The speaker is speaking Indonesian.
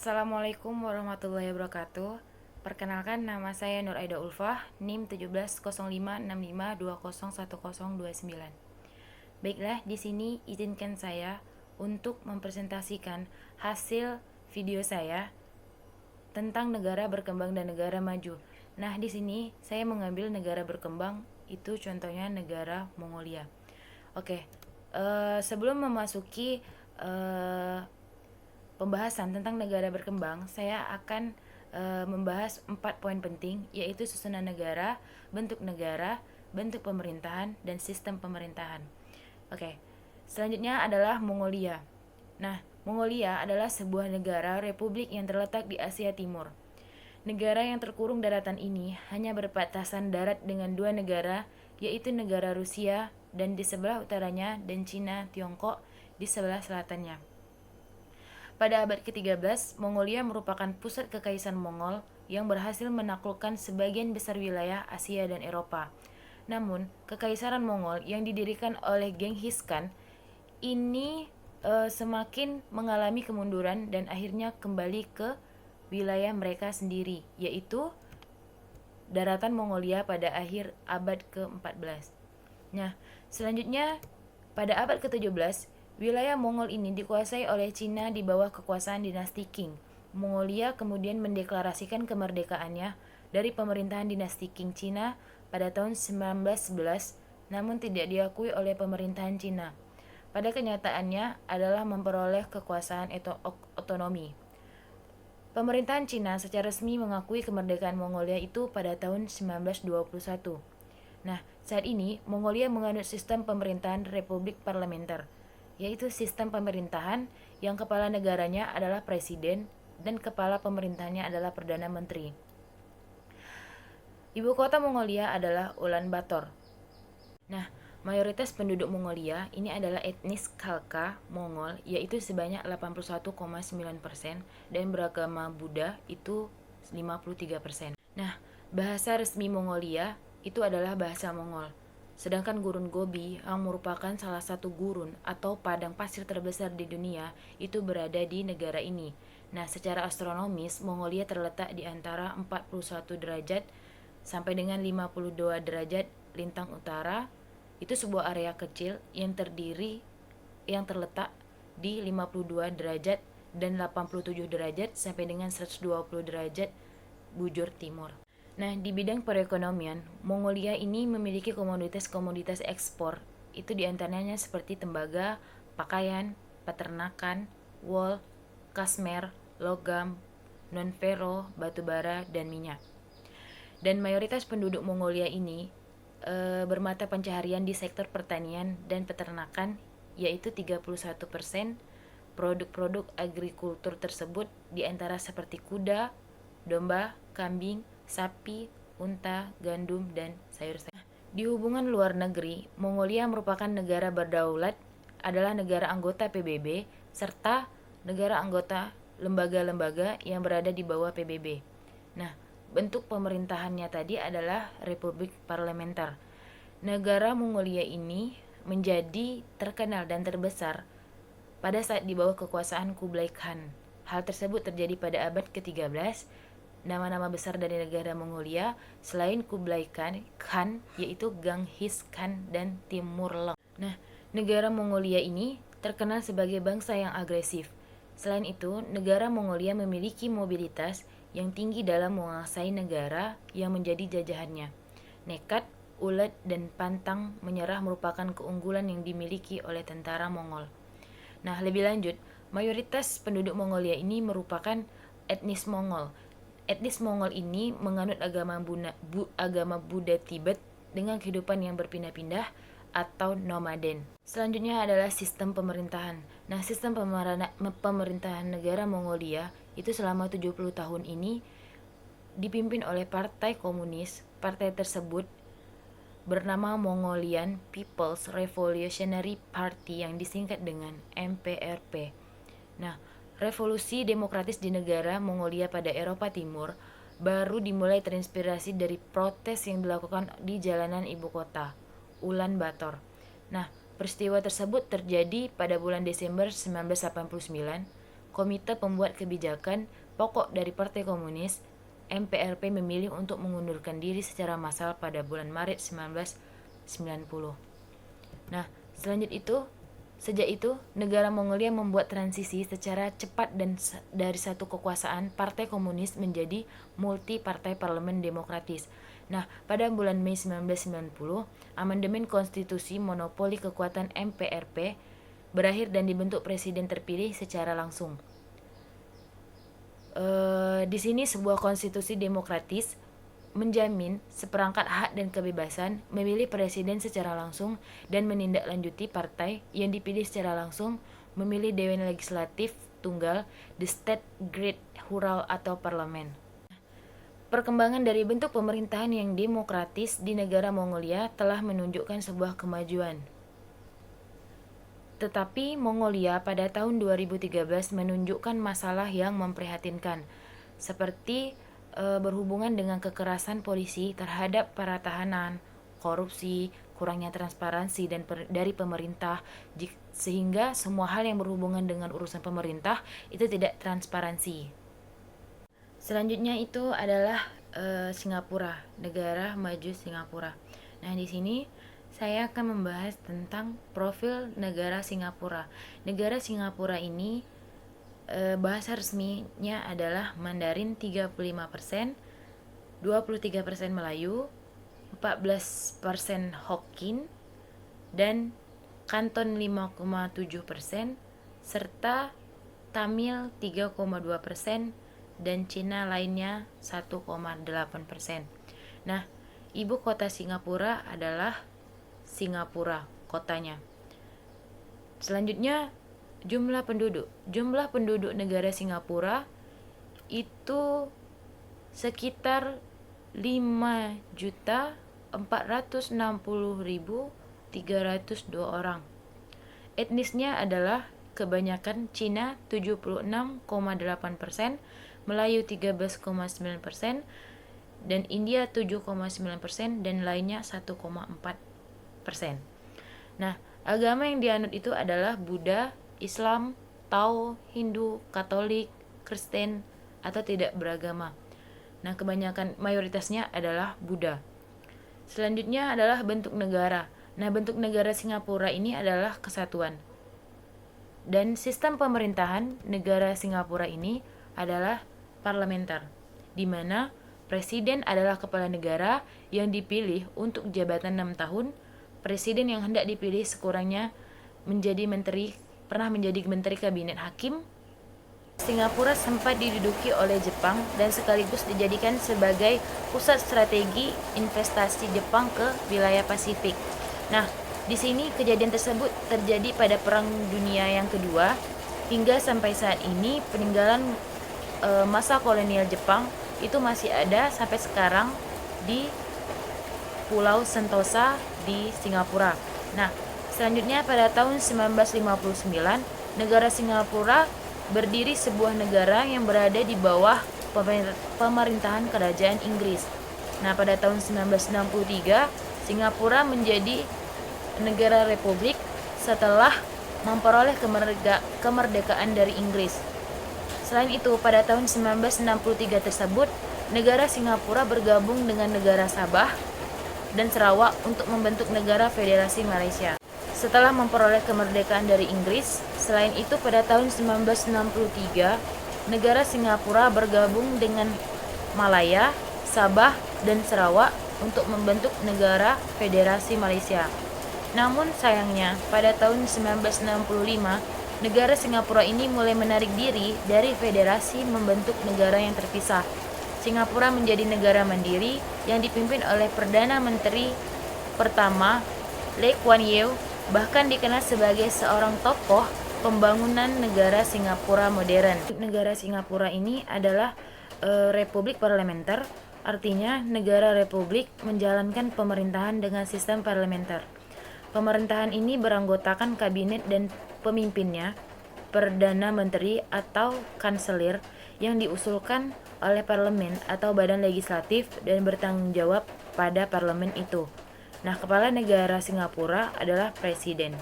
Assalamualaikum warahmatullahi wabarakatuh. Perkenalkan, nama saya Nur Aida Ulfah, NIM 170565201029. Baiklah, di sini izinkan saya untuk mempresentasikan hasil video saya tentang negara berkembang dan negara maju. Nah, di sini saya mengambil negara berkembang, itu contohnya negara Mongolia. Oke, sebelum memasuki eh, pembahasan tentang negara berkembang, saya akan membahas 4 poin penting, yaitu susunan negara, bentuk pemerintahan, dan sistem pemerintahan. Oke, selanjutnya adalah Mongolia. Nah, Mongolia adalah sebuah negara republik yang terletak di Asia Timur. Negara yang terkurung daratan ini hanya berbatasan darat dengan dua negara, yaitu negara Rusia dan di sebelah utaranya dan Cina Tiongkok di sebelah selatannya. Pada abad ke-13, Mongolia merupakan pusat kekaisaran Mongol yang berhasil menaklukkan sebagian besar wilayah Asia dan Eropa. Namun, kekaisaran Mongol yang didirikan oleh Genghis Khan ini semakin mengalami kemunduran dan akhirnya kembali ke wilayah mereka sendiri, yaitu daratan Mongolia pada akhir abad ke-14. Nah, selanjutnya pada abad ke-17, wilayah Mongol ini dikuasai oleh Cina di bawah kekuasaan dinasti Qing. Mongolia kemudian mendeklarasikan kemerdekaannya dari pemerintahan dinasti Qing Cina pada tahun 1911, namun tidak diakui oleh pemerintahan Cina. Pada kenyataannya adalah memperoleh kekuasaan otonomi. Pemerintahan Cina secara resmi mengakui kemerdekaan Mongolia itu pada tahun 1921. Nah, saat ini Mongolia menganut sistem pemerintahan republik parlementer, yaitu sistem pemerintahan yang kepala negaranya adalah presiden dan kepala pemerintahnya adalah perdana menteri. Ibu kota Mongolia adalah Ulaanbaatar. Nah, mayoritas penduduk Mongolia ini adalah etnis Khalkha Mongol, yaitu sebanyak 81,9% dan beragama Buddha itu 53%. Nah, bahasa resmi Mongolia itu adalah bahasa Mongol. Sedangkan gurun Gobi yang merupakan salah satu gurun atau padang pasir terbesar di dunia itu berada di negara ini. Nah, secara astronomis Mongolia terletak di antara 41 derajat sampai dengan 52 derajat lintang utara. Itu sebuah area kecil yang terletak di 52 derajat dan 87 derajat sampai dengan 120 derajat bujur timur. Nah, di bidang perekonomian, Mongolia ini memiliki komoditas-komoditas ekspor. Itu diantaranya seperti tembaga, pakaian, peternakan, wool, kasmer, logam, non-ferro, batu bara, dan minyak. Dan mayoritas penduduk Mongolia ini bermata pencaharian di sektor pertanian dan peternakan, yaitu 31%. Produk-produk agrikultur tersebut diantara seperti kuda, domba, kambing, sapi, unta, gandum, dan sayur-sayuran. Di hubungan luar negeri, Mongolia merupakan negara berdaulat, adalah negara anggota PBB, serta negara anggota lembaga-lembaga yang berada di bawah PBB. Nah, bentuk pemerintahannya tadi adalah republik parlementer. Negara Mongolia ini menjadi terkenal dan terbesar pada saat di bawah kekuasaan Kublai Khan. Hal tersebut terjadi pada abad ke-13. Nama-nama besar dari negara Mongolia selain Kublai Khan yaitu Genghis Khan dan Timur-Leng. Nah, negara Mongolia ini terkenal sebagai bangsa yang agresif. Selain itu, negara Mongolia memiliki mobilitas yang tinggi dalam menguasai negara yang menjadi jajahannya. Nekat, ulet, dan pantang menyerah merupakan keunggulan yang dimiliki oleh tentara Mongol. Nah, lebih lanjut, mayoritas penduduk Mongolia ini merupakan etnis Mongol. Etnis Mongol ini menganut agama Buddha Tibet dengan kehidupan yang berpindah-pindah atau nomaden. Selanjutnya adalah sistem pemerintahan. Nah, sistem pemerintahan negara Mongolia itu selama 70 tahun ini dipimpin oleh Partai Komunis. Partai tersebut bernama Mongolian People's Revolutionary Party yang disingkat dengan MPRP. Nah, revolusi demokratis di negara Mongolia pada Eropa Timur baru dimulai terinspirasi dari protes yang dilakukan di jalanan ibu kota, Ulaanbaatar. Nah, peristiwa tersebut terjadi pada bulan Desember 1989. Komite Pembuat Kebijakan Pokok dari Partai Komunis, MPRP memilih untuk mengundurkan diri secara massal pada bulan Maret 1990. Nah, sejak itu, negara Mongolia membuat transisi secara cepat dan dari satu kekuasaan Partai Komunis menjadi multi-partai parlemen demokratis. Nah, pada bulan Mei 1990, amandemen konstitusi monopoli kekuatan MPRP berakhir dan dibentuk presiden terpilih secara langsung. Di sini sebuah konstitusi demokratis menjamin seperangkat hak dan kebebasan memilih presiden secara langsung dan menindaklanjuti partai yang dipilih secara langsung memilih dewan legislatif tunggal, the state great hural atau parlemen. Perkembangan dari bentuk pemerintahan yang demokratis di negara Mongolia telah menunjukkan sebuah kemajuan. Tetapi Mongolia pada tahun 2013 menunjukkan masalah yang memprihatinkan, seperti berhubungan dengan kekerasan polisi terhadap para tahanan, korupsi, kurangnya transparansi dari pemerintah, sehingga semua hal yang berhubungan dengan urusan pemerintah itu tidak transparansi. Selanjutnya itu adalah Singapura, negara maju Singapura. Nah, di sini saya akan membahas tentang profil negara Singapura. Negara Singapura ini bahasa resminya adalah Mandarin 35%, 23% Melayu, 14% Hokkien, dan Kanton 5,7%, serta Tamil 3,2%, dan Cina lainnya 1,8%. Nah, ibu kota Singapura adalah Singapura, kotanya. Selanjutnya, jumlah penduduk negara Singapura itu sekitar 5.460.302 orang. Etnisnya adalah kebanyakan Cina 76,8%, Melayu 13,9%, dan India 7,9%, dan lainnya 1,4%. Nah, agama yang dianut itu adalah Buddha, Islam, Tao, Hindu, Katolik, Kristen, atau tidak beragama. Nah, mayoritasnya adalah Buddha. Selanjutnya adalah bentuk negara. Nah, bentuk negara Singapura ini adalah kesatuan. Dan sistem pemerintahan negara Singapura ini adalah parlementer, di mana presiden adalah kepala negara yang dipilih untuk jabatan 6 tahun. Presiden yang hendak dipilih sekurangnya pernah menjadi menteri kabinet hakim. Singapura sempat diduduki oleh Jepang dan sekaligus dijadikan sebagai pusat strategi investasi Jepang ke wilayah Pasifik. Nah, di sini kejadian tersebut terjadi pada Perang Dunia yang Kedua hingga sampai saat ini peninggalan masa kolonial Jepang itu masih ada sampai sekarang di Pulau Sentosa di Singapura. Nah, selanjutnya pada tahun 1959, negara Singapura berdiri sebuah negara yang berada di bawah pemerintahan kerajaan Inggris. Nah, pada tahun 1963, Singapura menjadi negara republik setelah memperoleh kemerdekaan dari Inggris. Selain itu, pada tahun 1963 tersebut, negara Singapura bergabung dengan negara Sabah dan Sarawak untuk membentuk negara Federasi Malaysia. Setelah memperoleh kemerdekaan dari Inggris, selain itu pada tahun 1963, negara Singapura bergabung dengan Malaya, Sabah, dan Sarawak untuk membentuk negara Federasi Malaysia. Namun sayangnya, pada tahun 1965, negara Singapura ini mulai menarik diri dari federasi membentuk negara yang terpisah. Singapura menjadi negara mandiri yang dipimpin oleh Perdana Menteri pertama Lee Kuan Yew, bahkan dikenal sebagai seorang tokoh pembangunan negara Singapura modern. Negara Singapura ini adalah republik parlementer, artinya negara republik menjalankan pemerintahan dengan sistem parlementer. Pemerintahan ini beranggotakan kabinet dan pemimpinnya, Perdana Menteri atau Kanselir yang diusulkan oleh parlemen atau badan legislatif dan bertanggung jawab pada parlemen itu. Nah, kepala negara Singapura adalah presiden.